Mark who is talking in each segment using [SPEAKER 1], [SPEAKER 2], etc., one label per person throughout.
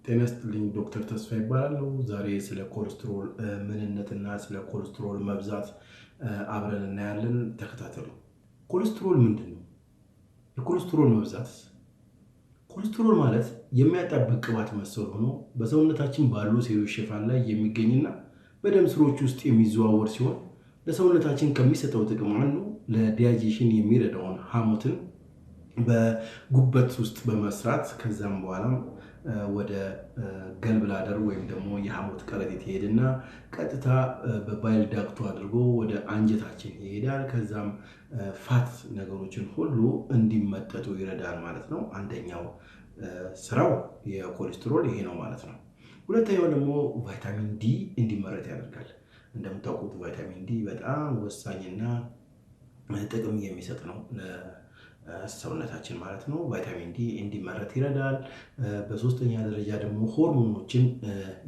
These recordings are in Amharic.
[SPEAKER 1] ጤና ይስጥልኝ ዶክተር ተስፋ ይባላል። ዛሬ ስለ ኮሌስትሮል ምንነትና ስለ ኮሌስትሮል መብዛት አብረን እናያለን። ተከታተሉ። ኮሌስትሮል ምንድነው? የኮሌስትሮል መብዛት ኮሌስትሮል ማለት የሚያጣብቅ ቅባት መሰል ሆኖ በሰውነታችን ባሉ ሴሎች ሽፋን ላይ የሚገኝና በደም ስሮች ውስጥ የሚዘዋወር ሲሆን ለሰውነታችን ከሚሰጠው ጥቅም አንዱ ለዳይጀሽን የሚረዳውን ሐሞትን በጉበት ውስጥ በመስራት ከዛም በኋላ ወደ ገልብላደር ወይም ደግሞ የሐሞት ከረጢት ይሄድና ቀጥታ በባይል ዳክቱ አድርጎ ወደ አንጀታችን ይሄዳል። ከዛም ፋት ነገሮችን ሁሉ እንዲመጠጡ ይረዳል ማለት ነው። አንደኛው ስራው የኮሌስትሮል ይሄ ነው ማለት ነው። ሁለተኛው ደግሞ ቫይታሚን ዲ እንዲመረት ያደርጋል። እንደምታውቁት ቫይታሚን ዲ በጣም ወሳኝና ጥቅም የሚሰጥ ነው ሰውነታችን ማለት ነው። ቫይታሚን ዲ እንዲመረት ይረዳል። በሶስተኛ ደረጃ ደግሞ ሆርሞኖችን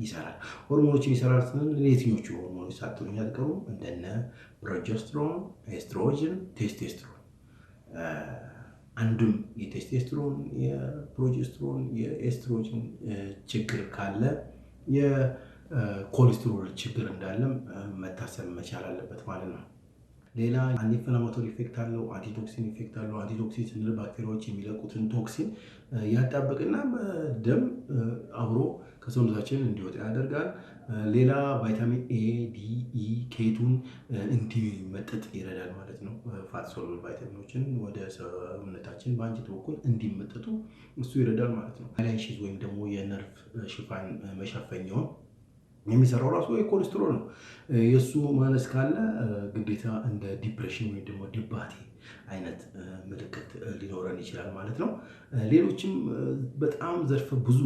[SPEAKER 1] ይሰራል። ሆርሞኖችን ይሰራል ስንል የትኞቹ ሆርሞኖች ሳትሉኝ አትቀሩም። እንደነ ፕሮጀስትሮን፣ ኤስትሮጅን፣ ቴስቴስትሮን። አንዱም የቴስቴስትሮን፣ የፕሮጀስትሮን፣ የኤስትሮጅን ችግር ካለ የኮሌስትሮል ችግር እንዳለም መታሰብ መቻል አለበት ማለት ነው። ሌላ አንቲ ኢንፍላማቶሪ ኢፌክት አለው፣ አንቲቶክሲን ኢፌክት አለው። አንቲቶክሲን ስንል ባክቴሪያዎች የሚለቁትን ቶክሲን ያጣብቅና በደም አብሮ ከሰውነታችን እንዲወጣ ያደርጋል። ሌላ ቫይታሚን ኤ፣ ዲ፣ ኢ፣ ኬቱን እንዲመጠጥ ይረዳል ማለት ነው። ፋት ሶሉብል ቫይታሚኖችን ወደ ሰውነታችን በአንጀት በኩል እንዲመጠጡ እሱ ይረዳል ማለት ነው። ማይላይን ወይም ደግሞ የነርቭ ሽፋን መሸፈኛውን የሚሰራው ራሱ የኮሌስትሮል ነው። የእሱ ማነስ ካለ ግዴታ እንደ ዲፕሬሽን ወይም ደግሞ ድባቴ አይነት ምልክት ሊኖረን ይችላል ማለት ነው። ሌሎችም በጣም ዘርፈ ብዙ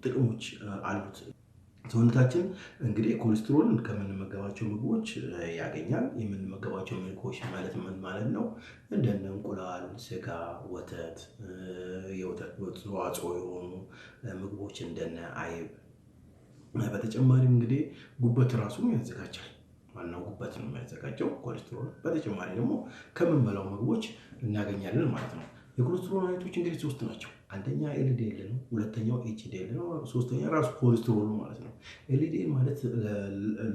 [SPEAKER 1] ጥቅሞች አሉት። ሰውነታችን እንግዲህ ኮሌስትሮልን ከምንመገባቸው ምግቦች ያገኛል። የምንመገባቸው ምግቦች ማለት ምን ማለት ነው? እንደነ እንቁላል፣ ስጋ፣ ወተት፣ የወተት ተዋጽኦ የሆኑ ምግቦች እንደነ አይብ። በተጨማሪም እንግዲህ ጉበት ራሱ ያዘጋጃል። ዋናው ጉበት ነው የሚያዘጋጀው ኮሌስትሮል። በተጨማሪ ደግሞ ከምንበላው ምግቦች እናገኛለን ማለት ነው። የኮሌስትሮል አይነቶች እንግዲህ ሶስት ናቸው። አንደኛ ኤልዲኤል ነው፣ ሁለተኛው ኤችዲኤል ነው፣ ሶስተኛ ራሱ ኮሌስትሮል ማለት ነው። ኤልዲኤል ማለት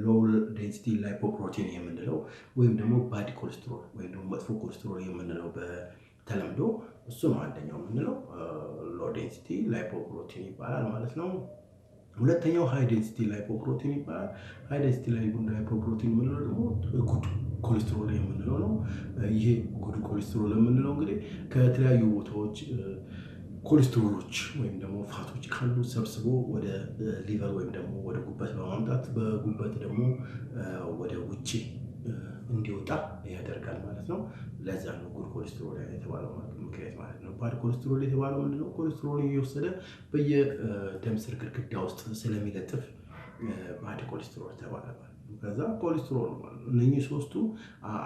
[SPEAKER 1] ሎው ዴንሲቲ ላይፖፕሮቲን የምንለው ወይም ደግሞ ባድ ኮሌስትሮል ወይም ደግሞ መጥፎ ኮሌስትሮል የምንለው በተለምዶ እሱ ነው አንደኛው የምንለው። ሎው ዴንሲቲ ላይፖፕሮቲን ይባላል ማለት ነው። ሁለተኛው ሃይ ዴንሲቲ ላይፖፕሮቲን ይባላል። ሃይ ዴንሲቲ ላይፖፕሮቲን የምንለው ደግሞ ጉድ ኮሌስትሮል የምንለው ነው። ይሄ ጉድ ኮሌስትሮል የምንለው እንግዲህ ከተለያዩ ቦታዎች ኮሌስትሮሎች ወይም ደግሞ ፋቶች ካሉ ሰብስቦ ወደ ሊቨር ወይም ደግሞ ወደ ጉበት በማምጣት በጉበት ደግሞ ወደ ውጭ እንዲወጣ ያደርጋል ማለት ነው። ለዛ ነው ጉድ ኮሌስትሮል የተባለው ምክንያት ማለት ነው። ባድ ኮሌስትሮል የተባለው ምንድነው? ኮሌስትሮል እየወሰደ በየደም ስር ግድግዳ ውስጥ ስለሚለጥፍ ባድ ኮሌስትሮል ተባለ ማለት ነው። ከዛ ኮሌስትሮል ማለት ነው። እነኚህ ሶስቱ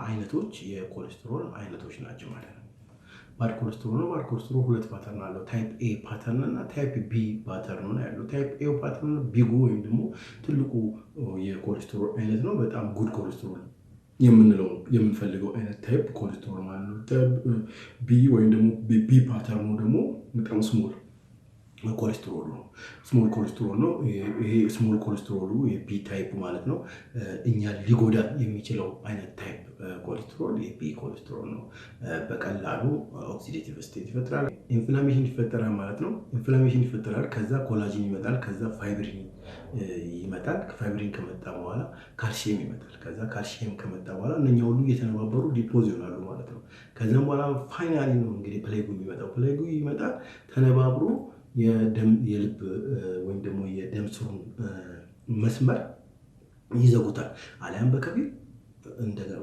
[SPEAKER 1] አይነቶች የኮሌስትሮል አይነቶች ናቸው ማለት ነው። ባድ ኮሌስትሮል ነው። ባድ ኮሌስትሮል ሁለት ፓተርን አለው። ታይፕ ኤ ፓተርን እና ታይፕ ቢ ፓተርን ነው ያለው። ታይፕ ኤ ፓተርን ቢጉ ወይም ደግሞ ትልቁ የኮሌስትሮል አይነት ነው። በጣም ጉድ ኮሌስትሮል የምንለው የምንፈልገው አይነት ታይፕ ኮሌስትሮል ማለት ነው። ታይፕ ቢ ወይም ደግሞ ቢ ፓተርኑ ደግሞ በጣም ስሞል ኮሌስትሮል ነው። ስሞል ኮሌስትሮል ነው። ይሄ ስሞል ኮሌስትሮሉ የቢ ታይፕ ማለት ነው። እኛ ሊጎዳ የሚችለው አይነት ታይፕ ኮሌስትሮል የቢ ኮሌስትሮል ነው። በቀላሉ ኦክሲዴቲቭ ስቴት ይፈጥራል። ኢንፍላሜሽን ይፈጠራል ማለት ነው። ኢንፍላሜሽን ይፈጠራል። ከዛ ኮላጂን ይመጣል። ከዛ ፋይብሪን ይመጣል። ከፋይብሪን ከመጣ በኋላ ካልሲየም ይመጣል። ከዛ ካልሲየም ከመጣ በኋላ እነኛ ሁሉ እየተነባበሩ ዲፖዝ ይሆናሉ ማለት ነው። ከዛም በኋላ ፋይናሊ ነው እንግዲህ ፕሌጉ የሚመጣው። ፕሌጉ ይመጣል ተነባብሮ የልብ ወይም ደግሞ የደም ስሩን መስመር ይዘጉታል። አሊያም በከፊል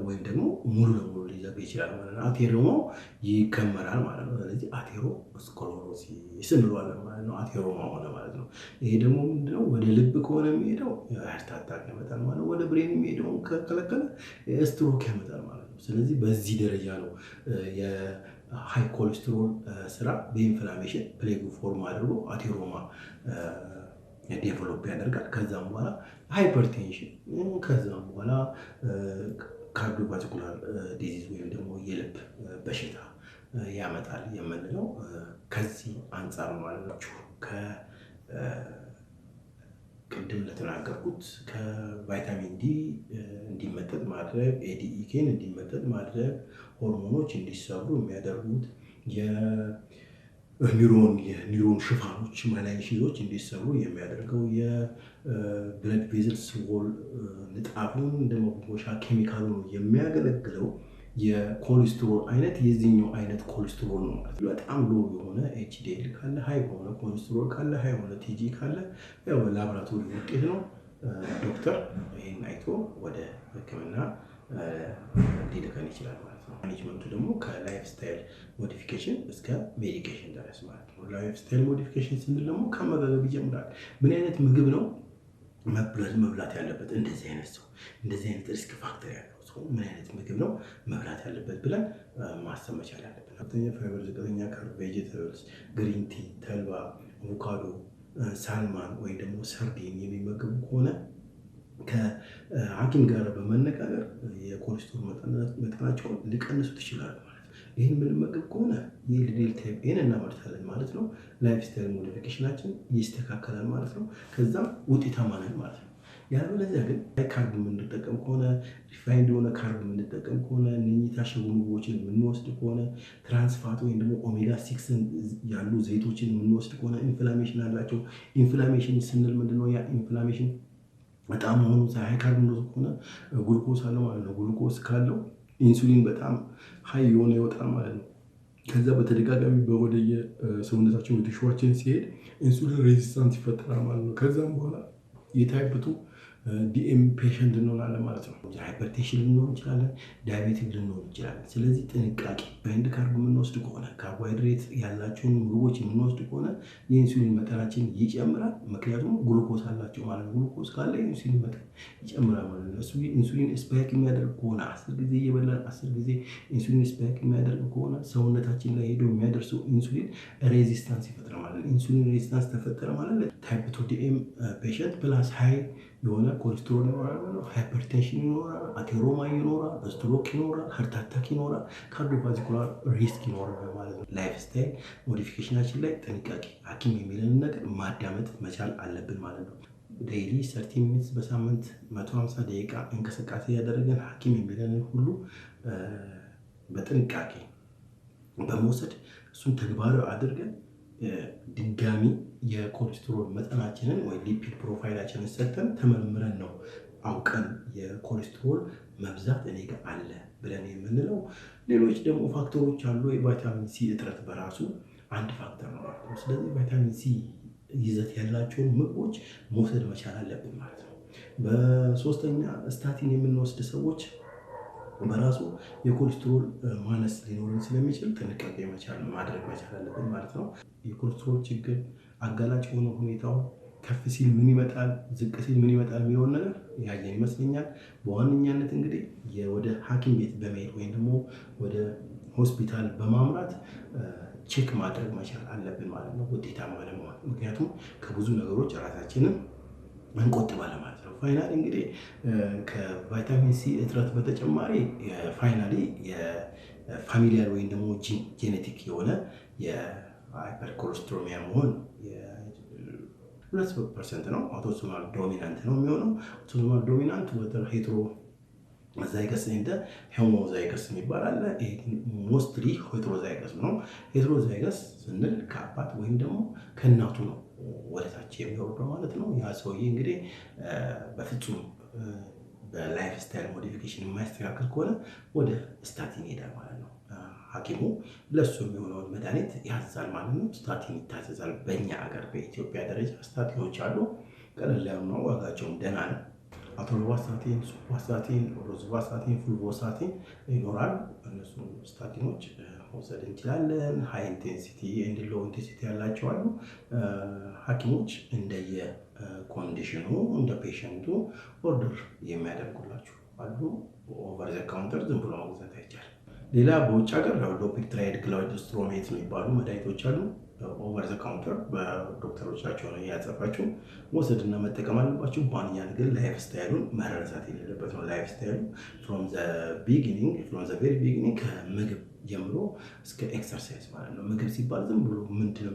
[SPEAKER 1] ወይም ደግሞ ሙሉ ለሙሉ ሊዘጋ ይችላል ማለት ነው። አቴሮሞ ይከመራል ማለት ነው። ስለዚህ አቴሮስክለሮሲስ እንለዋለን ማለት ነው። አቴሮማ ሆነ ማለት ነው። ይሄ ደግሞ ምንድነው? ወደ ልብ ከሆነ የሚሄደው ሃርት አታክ ያመጣል ማለት ነው። ወደ ብሬን የሚሄደውን ከከለከለ ስትሮክ ያመጣል ማለት ነው። ስለዚህ በዚህ ደረጃ ነው የሃይ ኮሌስትሮል ስራ በኢንፍላሜሽን ፕሌጉ ፎርም አድርጎ አቴሮማ ዴቨሎፕ ያደርጋል። ከዛም በኋላ ሃይፐርቴንሽን፣ ከዛም በኋላ ካርዲዮቫስኩላር ዲዚዝ ወይም ደግሞ የልብ በሽታ ያመጣል የምንለው ከዚህ አንጻር ማለት ነው። ቅድም እንደተናገርኩት ከቫይታሚን ዲ እንዲመጠጥ ማድረግ፣ ኤዲኢኬን እንዲመጠጥ ማድረግ፣ ሆርሞኖች እንዲሰሩ የሚያደርጉት የኒውሮን ሽፋኖች ማላይሽዞች እንዲሰሩ የሚያደርገው የብለድ ቬዝልስ ዎል ንጣፉን እንደ መቦሻ ኬሚካሉ ነው የሚያገለግለው የኮሌስትሮል አይነት የዚህኛው አይነት ኮሌስትሮል ነው ማለት ነው። በጣም ሎ የሆነ ኤችዲኤል ካለ፣ ሃይ የሆነ ኮሌስትሮል ካለ፣ ሃይ የሆነ ቲጂ ካለ ያው ላቦራቶሪ ውጤት ነው። ዶክተር ይህን አይቶ ወደ ሕክምና ሊልከን ይችላል ማለት ነው። ማኔጅመንቱ ደግሞ ከላይፍ ስታይል ሞዲፊኬሽን እስከ ሜዲኬሽን ድረስ ማለት ነው። ላይፍ ስታይል ሞዲፊኬሽን ስንል ደግሞ ከአመጋገብ ይጀምራል። ምን አይነት ምግብ ነው መብላት ያለበት? እንደዚህ አይነት ሰው እንደዚህ አይነት ሪስክ ፋክተር ያለው ሰው ምን አይነት ምግብ ነው መብላት ያለበት ብለን ማሰብ መቻል ያለብን። ከፍተኛ ፋይበር፣ ዝቅተኛ ካርብ፣ ቬጀተብልስ፣ ግሪን ቲ፣ ተልባ፣ አቮካዶ፣ ሳልማን ወይ ደግሞ ሰርዲን የሚመገቡ ከሆነ ከሐኪም ጋር በመነጋገር የኮሌስትሮል መጠናቸውን ሊቀንሱ ትችላሉ ማለት ነው። ይህን የምንመገብ ከሆነ የኤልዲኤል ታይፕ ኤን እናመርታለን ማለት ነው። ላይፍ ስታይል ሞዲፊኬሽናችን ይስተካከላል ማለት ነው። ከዛም ውጤታማ ነን ማለት ነው። ያለበለዚያ ግን ካርብ የምንጠቀም ከሆነ ሪፋይንድ የሆነ ካርብ የምንጠቀም ከሆነ እነኚህ የታሸጉ ምግቦችን የምንወስድ ከሆነ ትራንስፋት ወይም ደግሞ ኦሜጋ 6 ያሉ ዘይቶችን የምንወስድ ከሆነ ኢንፍላሜሽን አላቸው። ኢንፍላሜሽን ስንል ምንድነው? ያ ኢንፍላሜሽን በጣም መሆኑ ሃይ ካርብ ከሆነ ጉልኮስ አለ ማለት ነው። ጉልኮስ ካለው ኢንሱሊን በጣም ሃይ የሆነ ይወጣል ማለት ነው። ከዛ በተደጋጋሚ ወደ የሰውነታችን ወደ ቲሹዋችን ሲሄድ ኢንሱሊን ሬዚስታንስ ይፈጠራል ማለት ነው። ከዛም በኋላ የታይፕ 2 ዲኤም ፔሸንት እንሆናለን ማለት ነው። ሃይፐርቴንሽን ልንሆን እንችላለን፣ ዳያቤቲክ ልንሆን እንችላለን። ስለዚህ ጥንቃቄ በህንድ ካርብ የምንወስድ ከሆነ ካርቦሃይድሬት ያላቸውን ምግቦች የምንወስድ ከሆነ የኢንሱሊን መጠናችን ይጨምራል። ምክንያቱም ግሉኮስ አላቸው ማለት ነው። ግሉኮስ ካለ የኢንሱሊን መጠን ይጨምራል ማለት ነው። እሱ ኢንሱሊን ስፓይክ የሚያደርግ ከሆነ 10 ጊዜ እየበላን 10 ጊዜ ኢንሱሊን ስፓይክ የሚያደርግ ከሆነ ሰውነታችን ላይ ሄዶ የሚያደርሰው ኢንሱሊን ሬዚስታንስ ይፈጥራል ማለት ነው። ኢንሱሊን ሬዚስታንስ ተፈጠረ ማለት ታይፕ 2 ዲኤም ፔሸንት ፕላስ ሃይ የሆነ ኮሌስትሮል ይኖራል፣ ሃይፐርቴንሽን ይኖራል፣ አቴሮማ ይኖራል፣ ስትሮክ ይኖራል፣ ሃርት አታክ ይኖራል፣ ካርዲዮቫስኩላር ሪስክ ይኖራል ማለት ነው። ላይፍ ስታይል ሞዲፊኬሽናችን ላይ ጥንቃቄ ሐኪም የሚለንን ነገር ማዳመጥ መቻል አለብን ማለት ነው። ዴይሊ 30 ሚኒትስ በሳምንት 150 ደቂቃ እንቅስቃሴ ያደረገን ሐኪም የሚለንን ሁሉ በጥንቃቄ በመውሰድ እሱን ተግባራዊ አድርገን ድጋሚ የኮሌስትሮል መጠናችንን ወይ ሊፒድ ፕሮፋይላችንን ሰጥተን ተመርምረን ነው አውቀን የኮሌስትሮል መብዛት እኔ ጋር አለ ብለን የምንለው። ሌሎች ደግሞ ፋክተሮች አሉ። የቫይታሚን ሲ እጥረት በራሱ አንድ ፋክተር ነው ማለት ነው። ስለዚህ ቫይታሚን ሲ ይዘት ያላቸውን ምግቦች መውሰድ መቻል አለብን ማለት ነው። በሶስተኛ ስታቲን የምንወስድ ሰዎች በራሱ የኮሌስትሮል ማነስ ሊኖርን ስለሚችል ጥንቃቄ ማድረግ መቻል አለብን ማለት ነው። የኮሌስትሮል ችግር አጋላጭ የሆነ ሁኔታው ከፍ ሲል ምን ይመጣል፣ ዝቅ ሲል ምን ይመጣል የሚለውን ነገር ያየን ይመስለኛል። በዋነኛነት እንግዲህ ወደ ሐኪም ቤት በመሄድ ወይም ደግሞ ወደ ሆስፒታል በማምራት ቼክ ማድረግ መቻል አለብን ማለት ነው፣ ውጤታማ ለመሆን። ምክንያቱም ከብዙ ነገሮች ራሳችንን እንቆጥባለን ማለት ነው። ፋይናሊ እንግዲህ ከቫይታሚን ሲ እጥረት በተጨማሪ ፋይናሊ የፋሚሊያል ወይም ደግሞ ጄኔቲክ የሆነ የሃይፐርኮሌስትሮሚያ መሆን 2% ነው። አውቶሶማል ዶሚናንት ነው የሚሆነው። አውቶሶማል ዶሚናንት ወደ ሄትሮ ዛይገስ እንደ ሆሞዛይገስ የሚባል አለ። ይሄ ሞስትሊ ሄትሮዛይገስ ነው። ሄትሮዛይገስ ስንል ከአባት ወይም ደግሞ ከእናቱ ነው ወደታች የሚወርደው ማለት ነው። ያ ሰውዬ እንግዲህ በፍጹም በላይፍ ስታይል ሞዲፊኬሽን የማይስተካከል ከሆነ ወደ ስታቲን ይሄዳል ማለት ነው። ሐኪሙ ለሱ የሚሆነውን መድኃኒት ያዛል ማለት ነው። ስታቲን ይታዘዛል። በእኛ ሀገር በኢትዮጵያ ደረጃ ስታቲኖች አሉ። ቀለል ያሉ ነው፣ ዋጋቸውም ደህና ነው። አቶልቫስታቲን፣ ሱቫስታቲን፣ ሮዝቫስታቲን፣ ፍሉቮስታቲን ይኖራል። እነሱ ስታቲኖች መውሰድ እንችላለን። ሃይ ኢንቴንሲቲ ኤንድ ሎ ኢንቴንሲቲ ያላቸው አሉ። ሐኪሞች እንደየ ኮንዲሽኑ እንደ ፔሸንቱ ኦርደር የሚያደርጉላችሁ አሉ። ኦቨር ዘ ካውንተር ዝም ብሎ መግዛት አይቻልም። ሌላ በውጭ ሀገር ዶፒትራይድ ግላይኮስትሮሜት የሚባሉ መድኃኒቶች አሉ። ኦቨር ዘ ካውንተር በዶክተሮቻቸው ነው ያጸፋቸው መውሰድና መጠቀም አለባቸው። በዋነኛነት ግን ላይፍ ስታይሉን መረሳት የሌለበት ነው። ላይፍ ስታይሉ ፍሮም ዘ ቬሪ ቢጊኒንግ ከምግብ ጀምሮ እስከ ኤክሰርሳይዝ ማለት ነው። ምግብ ሲባል ዝም ብሎ ምንድነው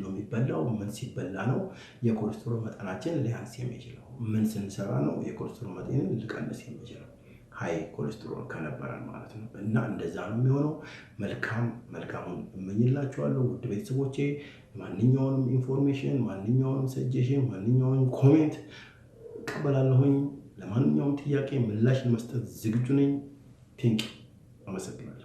[SPEAKER 1] የሚበላው? ምን ሲበላ ነው የኮሌስትሮል መጠናችን ሊያንስ የሚችለው? ምን ስንሰራ ነው የኮሌስትሮል መጠንን ሊቀንስ የሚችለው? ሃይ ኮሌስትሮል ከነበረን ማለት ነው። እና እንደዛ ነው የሚሆነው። መልካሙን እመኝላችኋለሁ ውድ ቤተሰቦቼ። ማንኛውንም ኢንፎርሜሽን፣ ማንኛውንም ሰጀሽን፣ ማንኛውንም ኮሜንት እቀበላለሁኝ። ለማንኛውም ጥያቄ ምላሽ ለመስጠት ዝግጁ ነኝ። ቴንኪው። አመሰግናለሁ።